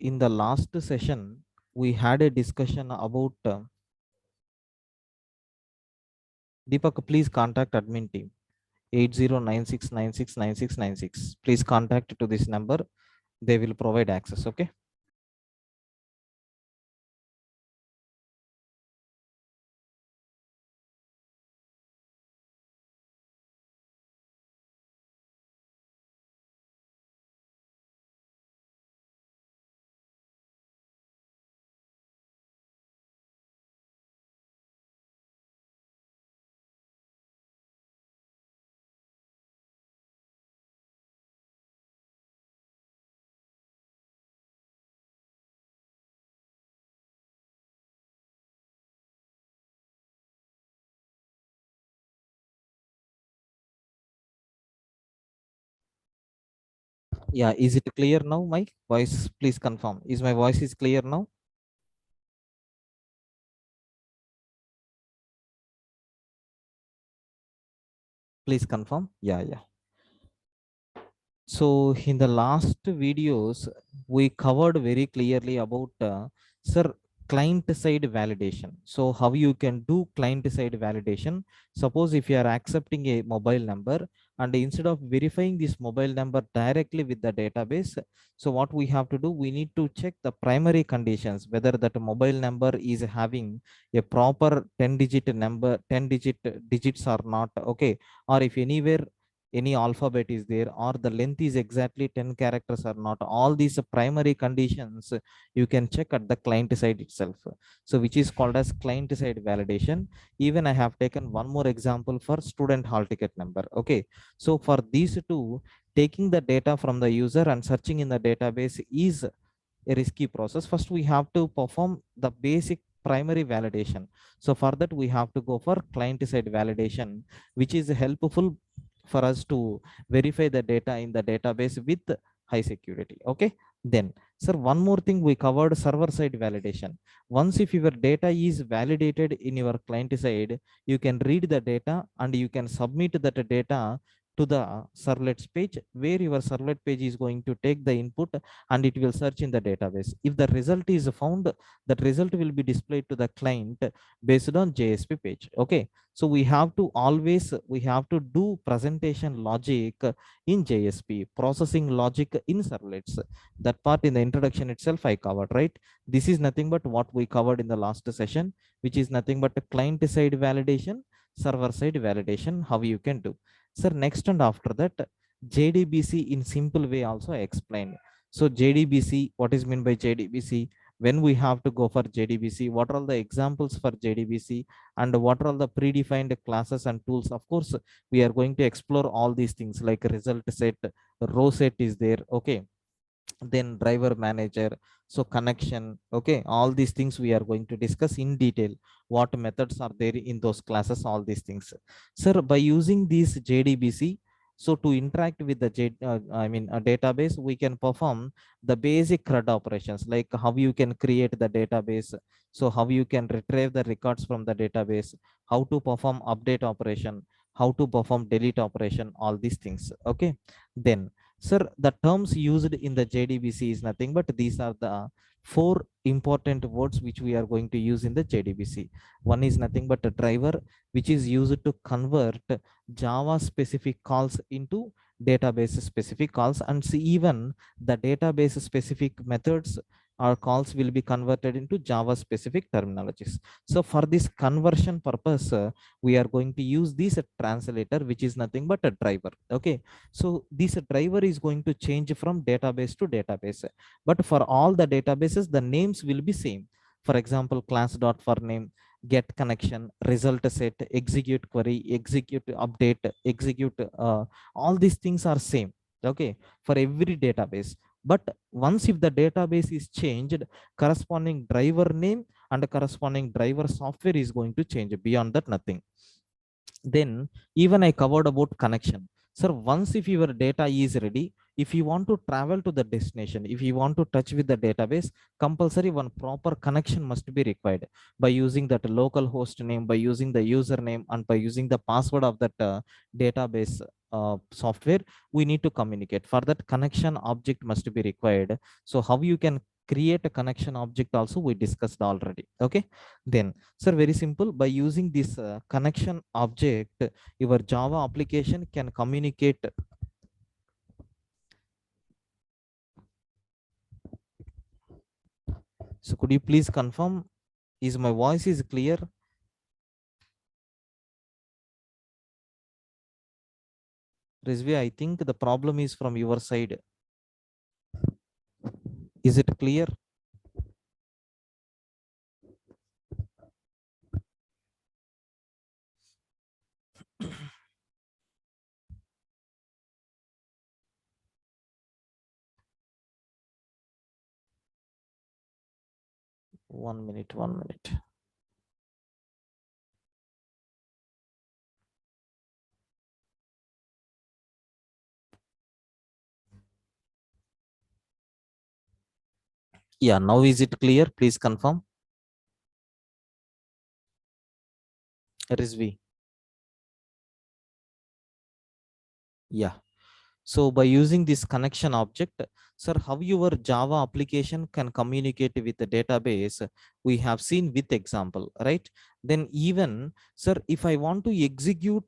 in the last session we had a discussion about Deepak, please contact admin team 8096969696. Please contact to this number. They will provide access. Okay. Yeah. Is it clear now? My voice, please confirm. Is my voice is clear now? Please confirm. Yeah. Yeah. So in the last videos, we covered very clearly about sir client side validation. So how you can do client side validation. Suppose if you are accepting a mobile number and instead of verifying this mobile number directly with the database, so what we have to do, we need to check the primary conditions, whether that mobile number is having a proper 10 digit number, 10 digits or not. Okay. Or if anywhere any alphabet is there or the length is exactly 10 characters or not, all these primary conditions you can check at the client side itself, so which is called as client side validation. Even I have taken one more example for student hall ticket number. Okay, so for these two, taking the data from the user and searching in the database is a risky process. First we have to perform the basic primary validation. So for that we have to go for client side validation, which is helpful for us to verify the data in the database with high security. Okay, then sir, one more thing we covered, server side validation. Once if your data is validated in your client side, you can read the data and you can submit that data to the servlets page, where your servlet page is going to take the input and it will search in the database. If the result is found, that result will be displayed to the client based on JSP page. Okay, so we have to always, we have to do presentation logic in JSP, processing logic in servlets. That part in the introduction itself I covered, right? This is nothing but what we covered in the last session, which is nothing but a client side validation, server side validation, how you can do. Sir, next and after that, JDBC in simple way also I explained. So JDBC, what is meant by JDBC? When we have to go for JDBC, what are all the examples for JDBC and what are all the predefined classes and tools? Of course, we are going to explore all these things like result set, row set is there. Okay, then driver manager, so connection. Okay, all these things we are going to discuss in detail. What methods are there in those classes, all these things. Sir, by using these JDBC, so to interact with the a database, we can perform the basic CRUD operations, like how you can create the database, so how you can retrieve the records from the database, how to perform update operation, how to perform delete operation, all these things. Okay, then sir, the terms used in the JDBC is nothing but these are the four important words which we are going to use in the JDBC. One is nothing but a driver, which is used to convert Java specific calls into database specific calls, and see even the database specific methods or calls will be converted into Java specific terminologies. So for this conversion purpose, we are going to use this translator, which is nothing but a driver. Okay, so this driver is going to change from database to database, but for all the databases the names will be same. For example, class dot for name, get connection, result set, execute query, execute update, execute, all these things are same. Okay, for every database. But once if the database is changed, corresponding driver name and corresponding driver software is going to change. Beyond that, nothing. Then even I covered about connection. Sir, once if your data is ready, if you want to travel to the destination, if you want to touch with the database, compulsory one proper connection must be required by using that local host name, by using the username, and by using the password of that database software. We need to communicate. For that, connection object must be required. So how you can create a connection object also we discussed already. Okay, then sir, very simple. By using this connection object, your Java application can communicate. So could you please confirm, is my voice is clear? Rizvi, I think the problem is from your side. Is it clear? One minute, 1 minute. Yeah, now is it clear? Please confirm. Rizvi. Yeah. So by using this connection object, sir, how your Java application can communicate with the database, we have seen with example, right? Then even, sir, if I want to execute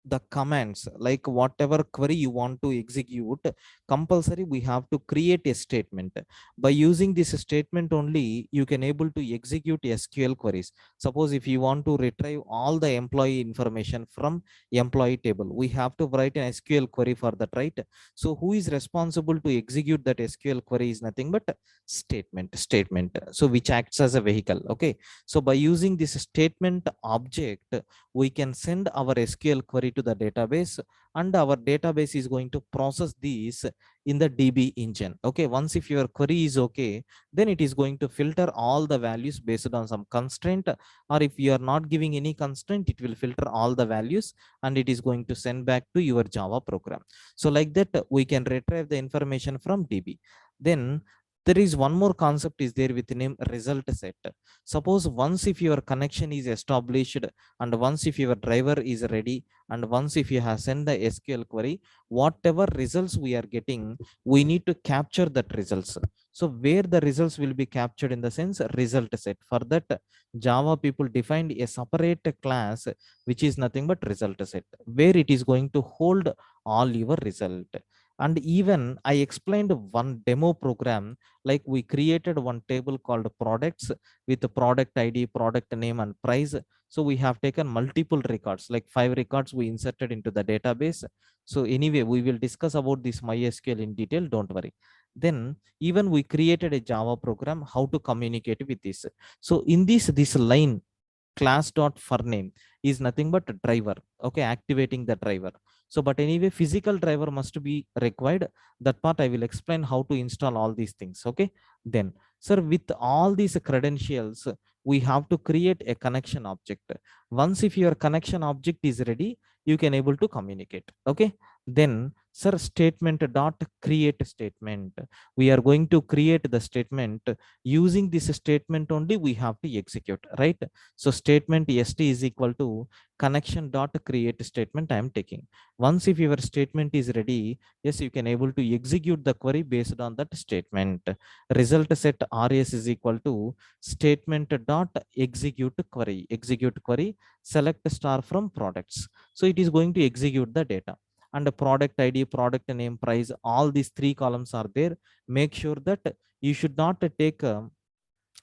the commands, like whatever query you want to execute, compulsory we have to create a statement. By using this statement only, you can able to execute SQL queries. Suppose if you want to retrieve all the employee information from employee table, we have to write an SQL query for that, right? So who is responsible to execute that SQL query is nothing but statement, so which acts as a vehicle. Okay, so by using this statement object, we can send our SQL query to the database, and our database is going to process these in the DB engine. Okay, once if your query is okay, then it is going to filter all the values based on some constraint, or if you are not giving any constraint, it will filter all the values and it is going to send back to your Java program. So like that, we can retrieve the information from DB. Then there is one more concept is there with the name result set. Suppose once if your connection is established, and once if your driver is ready, and once if you have sent the SQL query, whatever results we are getting, we need to capture that results. So where the results will be captured, in the sense result set, for that Java people defined a separate class which is nothing but result set, where it is going to hold all your result. And even I explained one demo program, like we created one table called products with the product ID, product name, and price. So we have taken multiple records, like 5 records we inserted into the database. So anyway, we will discuss about this MySQL in detail, don't worry. Then even we created a Java program how to communicate with this. So in this line, class dot for name is nothing but a driver. Okay, activating the driver. So but anyway, physical driver must be required. That part I will explain how to install all these things. Okay, then sir, with all these credentials, we have to create a connection object. Once if your connection object is ready, you can able to communicate. Okay, then sir, statement dot create statement, we are going to create the statement. Using this statement only we have to execute, right? So statement st is equal to connection dot create statement I am taking. Once if your statement is ready, yes, you can able to execute the query based on that statement. Result set rs is equal to statement dot execute query, select star from products. So it is going to execute the data, and the product ID, product name, price, all these 3 columns are there. Make sure that you should not take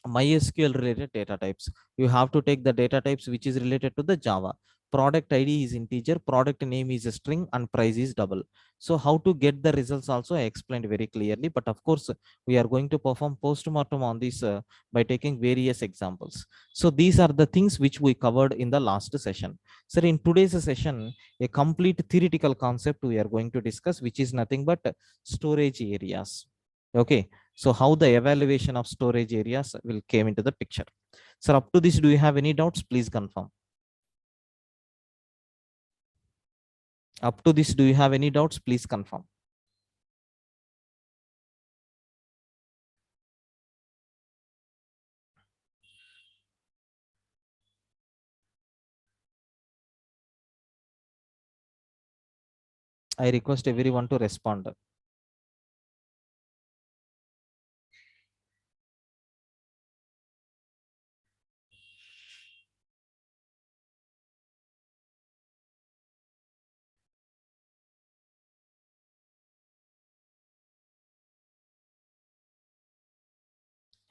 MySQL related data types. You have to take the data types which is related to the Java. Product ID is integer, product name is a string, and price is double. So how to get the results also I explained very clearly. But of course, we are going to perform postmortem on this by taking various examples. So these are the things which we covered in the last session. So in today's session, a complete theoretical concept we are going to discuss, which is nothing but storage areas. Okay, so how the evaluation of storage areas will came into the picture. So up to this, do you have any doubts? Please confirm. Up to this, do you have any doubts? Please confirm. I request everyone to respond.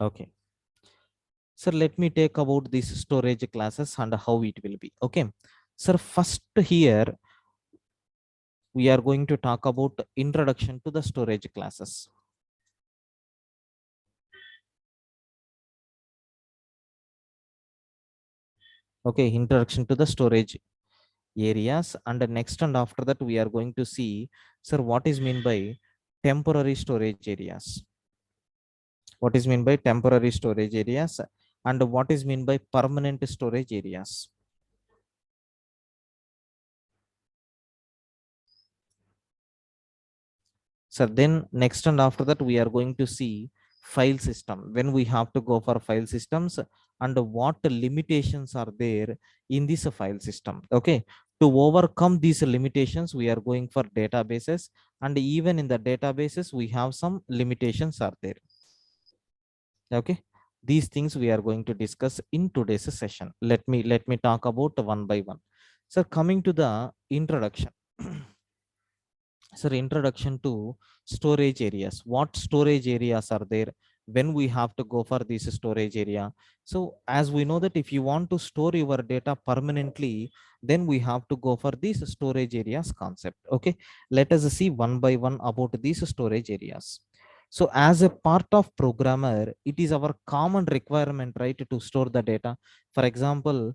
Okay. Sir, let me take about these storage classes and how it will be. Okay. Sir, first here we are going to talk about introduction to the storage classes. Okay, introduction to the storage areas, and next and after that we are going to see, sir, what is mean by temporary storage areas, what is mean by temporary storage areas, and what is mean by permanent storage areas. So then next and after that we are going to see file system, when we have to go for file systems and what limitations are there in this file system. Okay, to overcome these limitations we are going for databases, and even in the databases we have some limitations are there. Okay, these things we are going to discuss in today's session. Let me talk about one by one. So coming to the introduction. Sir, introduction to storage areas. What storage areas are there when we have to go for this storage area? So as we know that if you want to store your data permanently, then we have to go for these storage areas concept. Okay, let us see one by one about these storage areas. So as a part of programmer, it is our common requirement, right, to store the data. For example,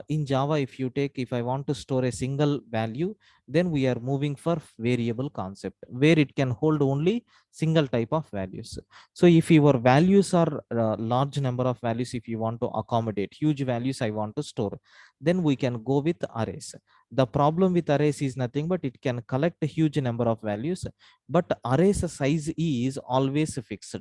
in Java, if I want to store a single value, then we are moving for variable concept where it can hold only single type of values. So if your values are large number of values, if you want to accommodate huge values I want to store, then we can go with arrays. The problem with arrays is nothing but it can collect a huge number of values, but arrays size is always fixed.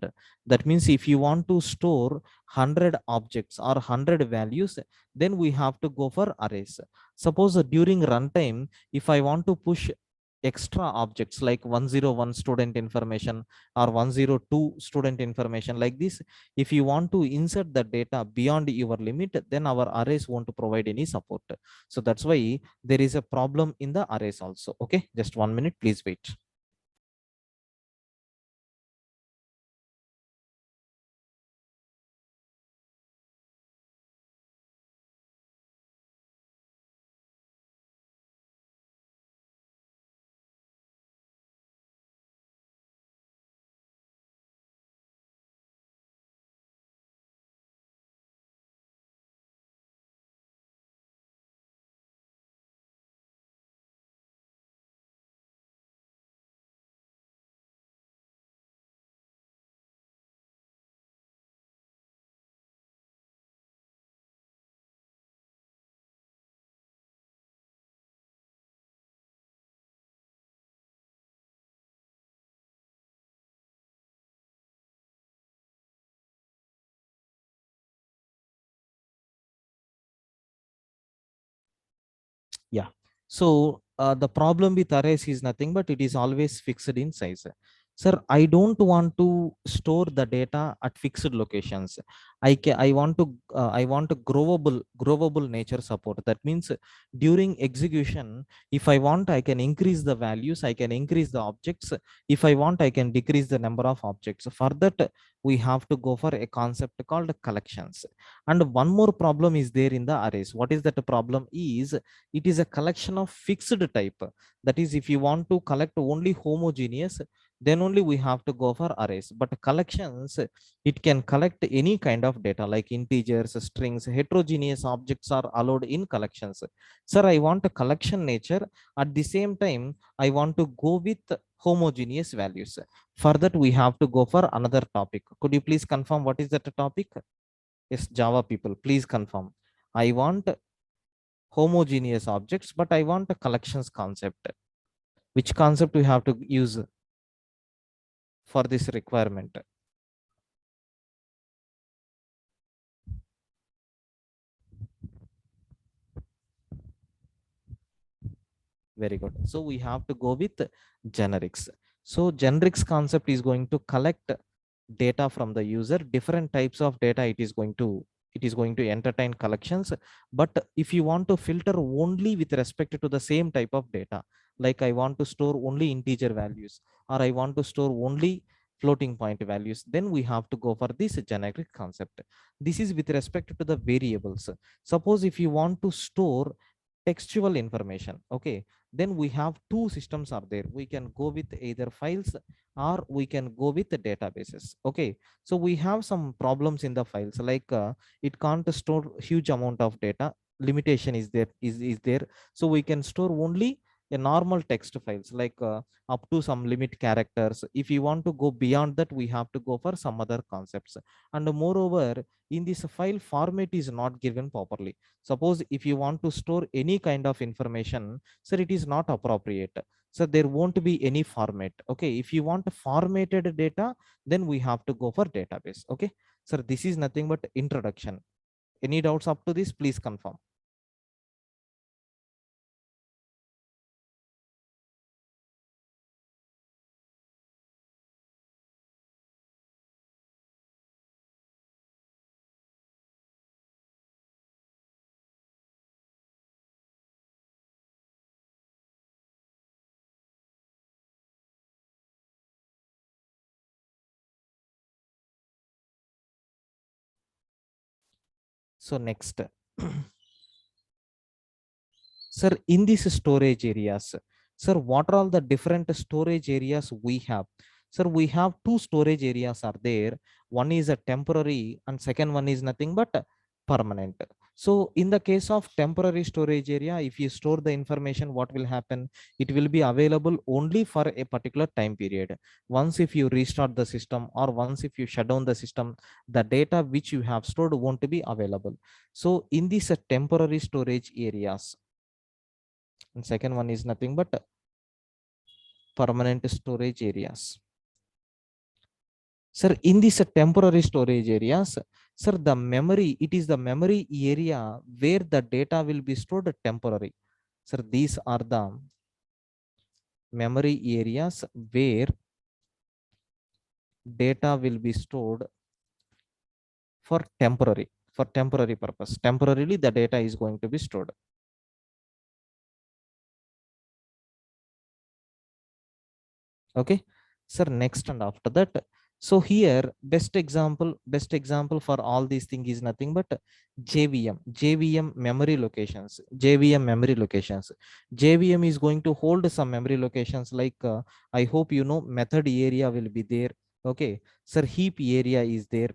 That means if you want to store 100 objects or 100 values, then we have to go for arrays. Suppose during runtime, if I want to push extra objects like 101 student information or 102 student information like this, if you want to insert the data beyond your limit, then our arrays won't provide any support. So that's why there is a problem in the arrays also. Okay, just 1 minute, please wait. Yeah. So the problem with arrays is nothing but it is always fixed in size. Sir, I don't want to store the data at fixed locations. I want a growable nature support. That means during execution, if I want, I can increase the values, I can increase the objects. If I want, I can decrease the number of objects. For that, we have to go for a concept called collections. And one more problem is there in the arrays. What is that problem is, it is a collection of fixed type. That is, if you want to collect only homogeneous, then only we have to go for arrays. But collections, it can collect any kind of data like integers, strings, heterogeneous objects are allowed in collections. Sir, I want a collection nature. At the same time, I want to go with homogeneous values. For that, we have to go for another topic. Could you please confirm what is that topic? Yes, Java people, please confirm. I want homogeneous objects, but I want a collections concept. Which concept we have to use for this requirement? Very good. So we have to go with generics. So generics concept is going to collect data from the user, different types of data it is going to entertain collections. But if you want to filter only with respect to the same type of data, like I want to store only integer values, or I want to store only floating point values, then we have to go for this generic concept. This is with respect to the variables. Suppose if you want to store textual information, okay, then we have two systems are there. We can go with either files or we can go with the databases. Okay, so we have some problems in the files, like it can't store huge amount of data. Limitation is there. So we can store only a normal text files, like up to some limit characters. If you want to go beyond that, we have to go for some other concepts. And moreover, in this file format is not given properly. Suppose if you want to store any kind of information, sir, it is not appropriate. So there won't be any format. Okay, if you want formatted data, then we have to go for database. Okay, sir, this is nothing but introduction. Any doubts up to this, please confirm. So next, sir, in these storage areas, sir, what are all the different storage areas we have? Sir, we have two storage areas are there. One is a temporary and second one is nothing but permanent. So in the case of temporary storage area, if you store the information, what will happen? It will be available only for a particular time period. Once if you restart the system or once if you shut down the system, the data which you have stored won't be available. So in these temporary storage areas, and second one is nothing but permanent storage areas. Sir, in this temporary storage areas, sir, the memory, it is the memory area where the data will be stored temporary. Sir, these are the memory areas where data will be stored for temporary purpose. Temporarily, the data is going to be stored. Okay, sir, next and after that, so here best example for all these things is nothing but jvm memory locations. Jvm is going to hold some memory locations, like I hope you know method area will be there. Okay, sir, heap area is there.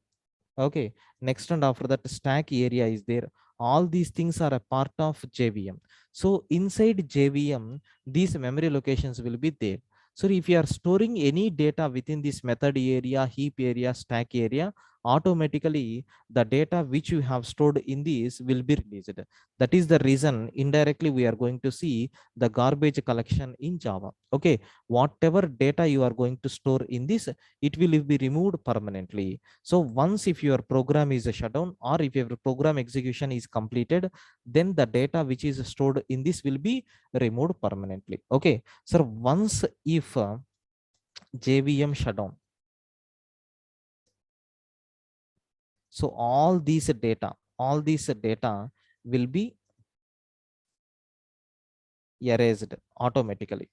Okay, next and after that stack area is there. All these things are a part of jvm. So inside jvm, these memory locations will be there. So if you are storing any data within this method area, heap area, stack area, automatically the data which you have stored in this will be released. That is the reason indirectly we are going to see the garbage collection in java. Okay, whatever data you are going to store in this, it will be removed permanently. So once if your program is shut down or if your program execution is completed, then the data which is stored in this will be removed permanently. Okay, so once if jvm shutdown, so all these data will be erased automatically.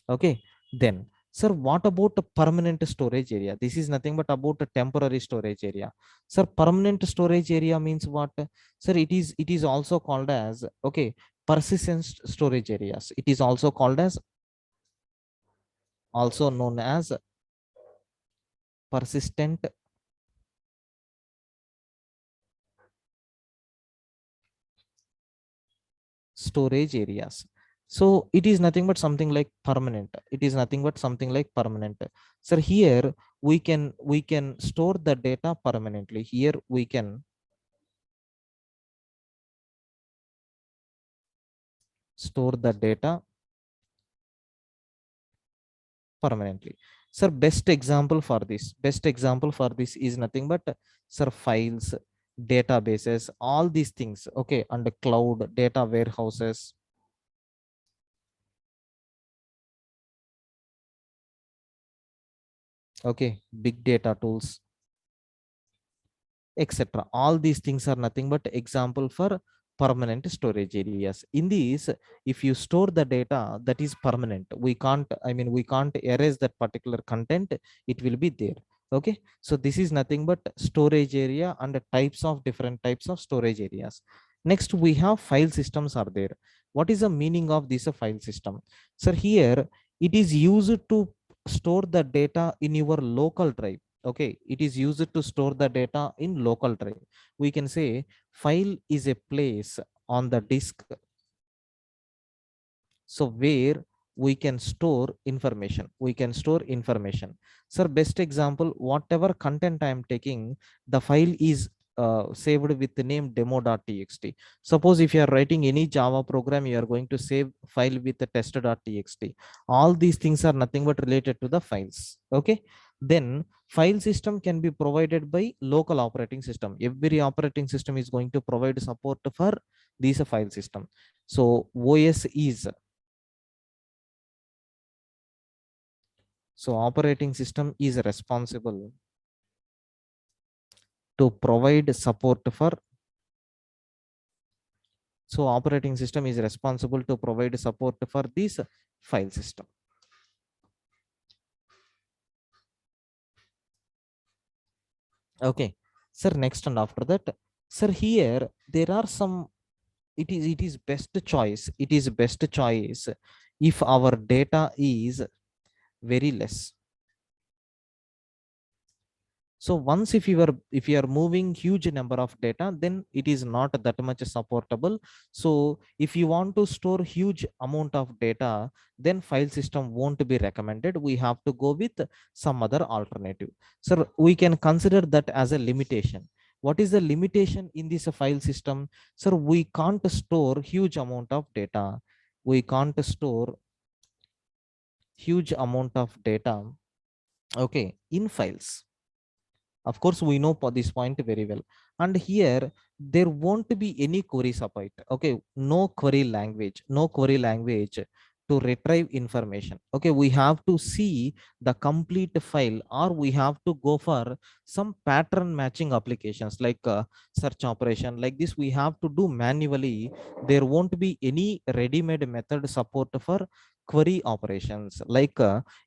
Okay, then sir, what about the permanent storage area? This is nothing but about a temporary storage area. Sir, permanent storage area means what? Sir, it is also called as, okay, persistent storage areas. It is also called as, also known as persistent storage areas. So it is nothing but something like permanent. It is nothing but something like permanent. So here we can store the data permanently. Here we can store the data permanently. Sir, best example for this is nothing but, sir, files, databases, all these things. Okay, and the cloud data warehouses. Okay, big data tools, etc. All these things are nothing but example for permanent storage areas. In these, if you store the data that is permanent, we can't erase that particular content, it will be there. Okay, so this is nothing but storage area and the types of different types of storage areas. Next, we have file systems are there. What is the meaning of this file system? So here it is used to store the data in your local drive. Okay, it is used to store the data in local drive. We can say file is a place on the disk, so where we can store information. Sir, best example, whatever content I am taking, the file is saved with the name demo.txt. Suppose if you are writing any Java program, you are going to save file with the test.txt. All these things are nothing but related to the files. Okay, then file system can be provided by local operating system. Every operating system is going to provide support for these file system. So OS is, so operating system is responsible to provide support for, so operating system is responsible to provide support for this file system. Okay, sir, next and after that, sir, here there are some, it is best choice, it is best choice if our data is very less. So once if you are moving huge number of data, then it is not that much supportable. So if you want to store huge amount of data, then file system won't be recommended. We have to go with some other alternative. So we can consider that as a limitation. What is the limitation in this file system? So we can't store huge amount of data. We can't store huge amount of data, okay, in files. Of course, we know this point very well. And here, there won't be any query support. Okay, no query language, no query language to retrieve information. Okay, we have to see the complete file, or we have to go for some pattern matching applications like search operation. Like this, we have to do manually. There won't be any ready-made method support for query operations. Like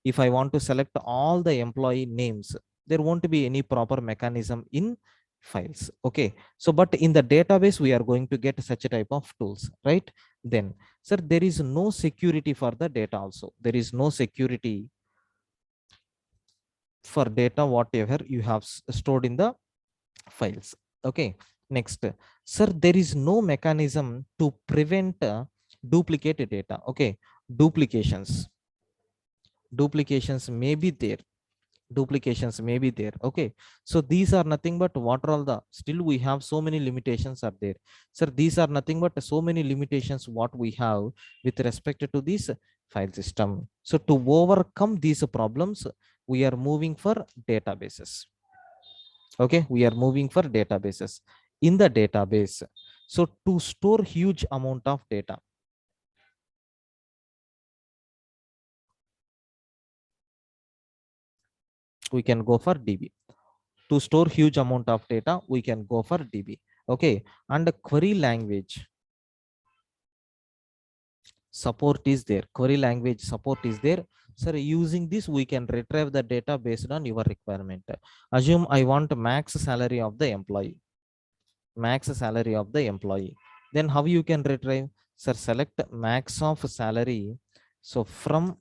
if I want to select all the employee names, there won't be any proper mechanism in files. Okay, so but in the database we are going to get such a type of tools, right? Then, sir, there is no security for the data also. There is no security for data whatever you have stored in the files. Okay, next, sir, there is no mechanism to prevent duplicate data. Okay, duplications duplications may be there, duplications may be there. Okay, so these are nothing but what are all the, still we have so many limitations are there. Sir, these are nothing but so many limitations what we have with respect to this file system. So to overcome these problems, we are moving for databases. Okay, we are moving for databases. In the database, so to store huge amount of data, we can go for DB. To store huge amount of data, we can go for DB. Okay, and the query language support is there, query language support is there. Sir, using this we can retrieve the data based on your requirement. Assume I want max salary of the employee, max salary of the employee, then how you can retrieve? Sir, select max of salary, so from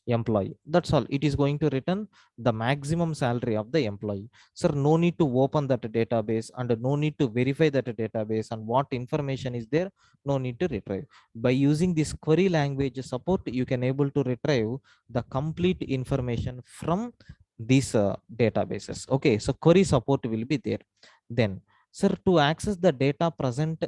employee, that's all. It is going to return the maximum salary of the employee. Sir, no need to open that database and no need to verify that database and what information is there, no need to retrieve. By using this query language support, you can able to retrieve the complete information from these databases. Okay, so query support will be there. Then, sir, to access the data present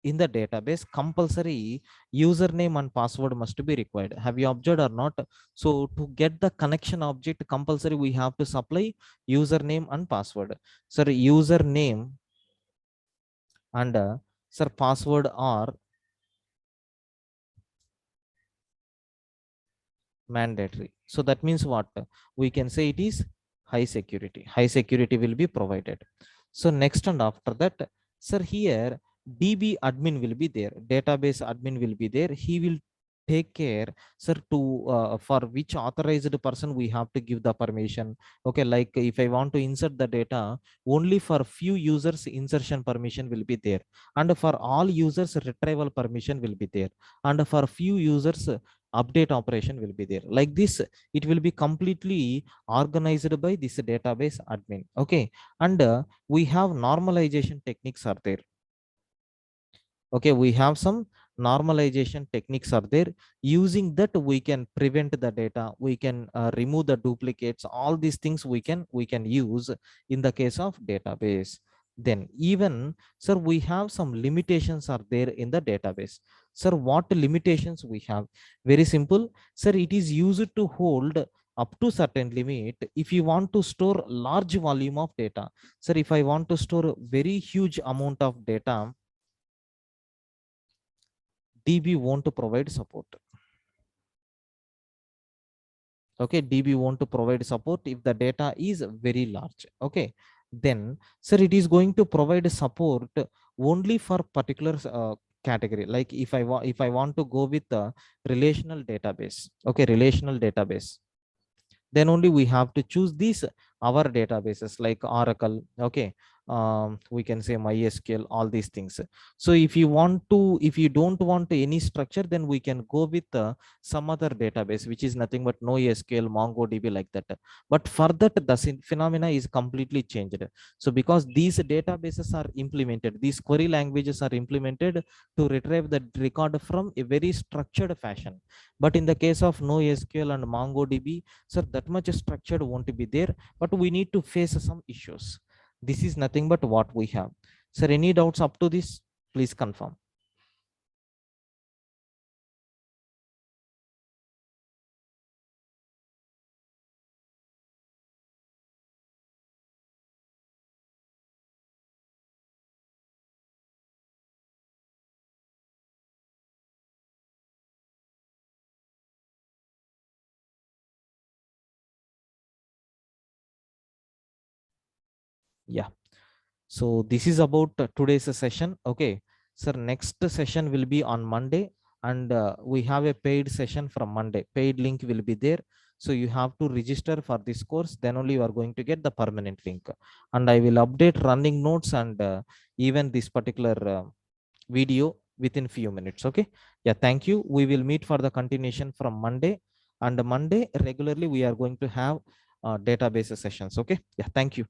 in the database, compulsory username and password must be required. Have you observed or not? So to get the connection object, compulsory we have to supply username and password. Sir, username and sir, password are mandatory. So that means what? We can say it is high security. High security will be provided. So next and after that, sir, here DB admin will be there, database admin will be there. He will take care, sir, to for which authorized person we have to give the permission. Okay, like if I want to insert the data, only for few users insertion permission will be there, and for all users retrieval permission will be there, and for few users update operation will be there. Like this, it will be completely organized by this database admin. Okay, and we have normalization techniques are there. Okay, we have some normalization techniques are there. Using that, we can prevent the data, we can remove the duplicates, all these things we can use in the case of database. Then even, sir, we have some limitations are there in the database. Sir, what limitations we have? Very simple, sir. It is used to hold up to certain limit. If you want to store large volume of data, sir, if I want to store a very huge amount of data, DB won't provide support. Okay, DB want to provide support if the data is very large. Okay, then, sir, it is going to provide support only for particular category. Like if I want to go with the relational database. Okay, relational database, then only we have to choose these our databases like Oracle. Okay, we can say MySQL, all these things. So if you don't want any structure, then we can go with some other database which is nothing but NoSQL, MongoDB, like that. But for that, the phenomena is completely changed. So because these databases are implemented, these query languages are implemented to retrieve the record from a very structured fashion. But in the case of NoSQL and MongoDB, so that much structured won't be there, but we need to face some issues. This is nothing but what we have. Sir, any doubts up to this? Please confirm. Yeah. So this is about today's session. Okay. Sir, next session will be on Monday, and we have a paid session from Monday. Paid link will be there. So you have to register for this course. Then only you are going to get the permanent link. And I will update running notes and even this particular video within few minutes. Okay. Yeah. Thank you. We will meet for the continuation from Monday. And Monday regularly we are going to have database sessions. Okay. Yeah. Thank you.